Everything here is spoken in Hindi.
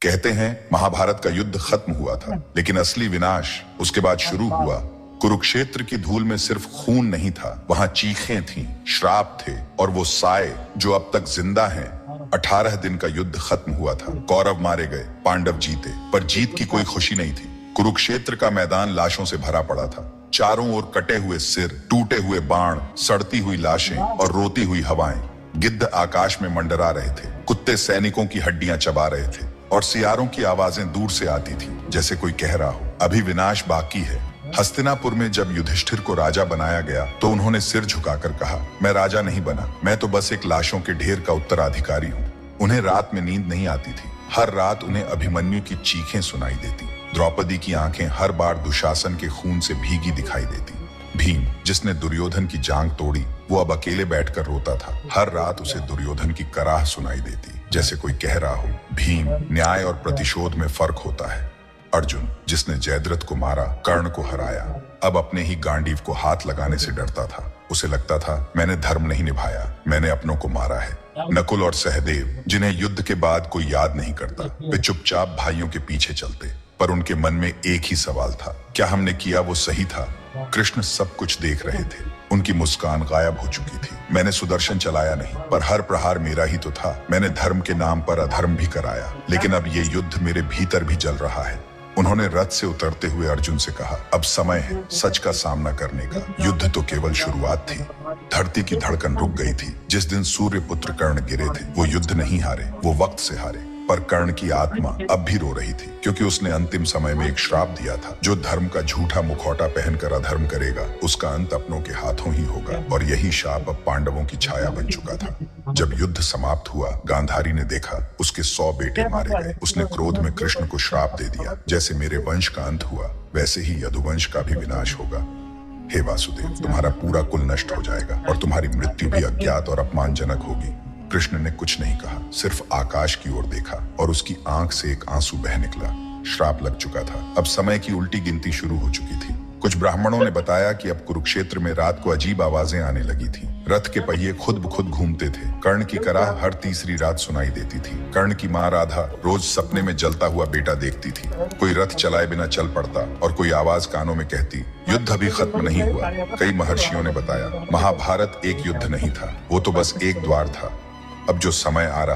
कहते हैं महाभारत का युद्ध खत्म हुआ था, लेकिन असली विनाश उसके बाद शुरू हुआ। कुरुक्षेत्र की धूल में सिर्फ खून नहीं था, वहां चीखें थीं, श्राप थे और वो साए जो अब तक जिंदा हैं। 18 दिन का युद्ध खत्म हुआ था। कौरव मारे गए, पांडव जीते, पर जीत की कोई खुशी नहीं थी। कुरुक्षेत्र का मैदान लाशों से भरा पड़ा था। चारों ओर कटे हुए सिर, टूटे हुए बाण, सड़ती हुई लाशें और रोती हुई हवाएं। गिद्ध आकाश में मंडरा रहे थे, कुत्ते सैनिकों की हड्डियां चबा रहे थे और सियारों की आवाजें दूर से आती थी, जैसे कोई कह रहा हो अभी विनाश बाकी है। हस्तिनापुर में जब युधिष्ठिर को राजा बनाया गया तो उन्होंने सिर झुकाकर कहा, मैं राजा नहीं बना, मैं तो बस एक लाशों के ढेर का उत्तराधिकारी हूँ। उन्हें रात में नींद नहीं आती थी। हर रात उन्हें अभिमन्यु की चीखें सुनाई देती। द्रौपदी की आंखें हर बार दुशासन के खून से भीगी दिखाई देती। भीम, जिसने दुर्योधन की जांग तोड़ी, वो अब अकेले बैठकर रोता था। हर रात उसे दुर्योधन की कराह सुनाई देती, जैसे कोई कह रहा हो, भीम, न्याय और प्रतिशोध में फर्क होता है। अर्जुन, जिसने जयद्रथ को मारा, कर्ण को हराया, अब अपने ही गांडीव को हाथ लगाने से डरता था। उसे लगता था मैंने धर्म नहीं निभाया, मैंने अपनों को मारा है। नकुल और सहदेव, जिन्हें युद्ध के बाद कोई याद नहीं करता, वे चुपचाप भाइयों के पीछे चलते, पर उनके मन में एक ही सवाल था, क्या हमने किया वो सही था? कृष्ण सब कुछ देख रहे थे। उनकी मुस्कान गायब हो चुकी थी। मैंने सुदर्शन चलाया नहीं, पर हर प्रहार मेरा ही तो था। मैंने धर्म के नाम पर अधर्म भी कराया, लेकिन अब ये युद्ध मेरे भीतर भी जल रहा है। उन्होंने रथ से उतरते हुए अर्जुन से कहा, अब समय है सच का सामना करने का। युद्ध तो केवल शुरुआत थी। धरती की धड़कन रुक गई थी। जिस दिन सूर्य पुत्र कर्ण गिरे थे, वो युद्ध नहीं हारे, वो वक्त से हारे। पर कर्ण की आत्मा अब भी रो रही थी, क्योंकि उसने अंतिम समय में एक श्राप दिया था, जो धर्म का झूठा मुखौटा पहनकर अधर्म करेगा, उसका अंत अपनों के हाथों ही होगा। और यही शाप अब पांडवों की छाया बन चुका था। जब युद्ध समाप्त हुआ, गांधारी ने देखा उसके 100 बेटे मारे गए। उसने क्रोध में कृष्ण को श्राप दे दिया, जैसे मेरे वंश का अंत हुआ, वैसे ही यदुवंश का भी विनाश होगा। हे वासुदेव, तुम्हारा पूरा कुल नष्ट हो जाएगा और तुम्हारी मृत्यु भी अज्ञात और अपमानजनक होगी। कृष्ण ने कुछ नहीं कहा, सिर्फ आकाश की ओर देखा और उसकी आंख से एक आंसू बह निकला। श्राप लग चुका था। अब समय की उल्टी गिनती शुरू हो चुकी थी। कुछ ब्राह्मणों ने बताया कि अब कुरुक्षेत्र में रात को अजीब आवाजें आने लगी थी। रथ के पहिए खुद ब खुद घूमते थे। कर्ण की कराह हर तीसरी रात सुनाई देती थी। कर्ण की मां राधा रोज सपने में जलता हुआ बेटा देखती थी। कोई रथ चलाए बिना चल पड़ता और कोई आवाज कानों में कहती, युद्ध अभी खत्म नहीं हुआ। कई महर्षियों ने बताया, महाभारत एक युद्ध नहीं था, वो तो बस एक द्वार था। अब जो समय आ रहा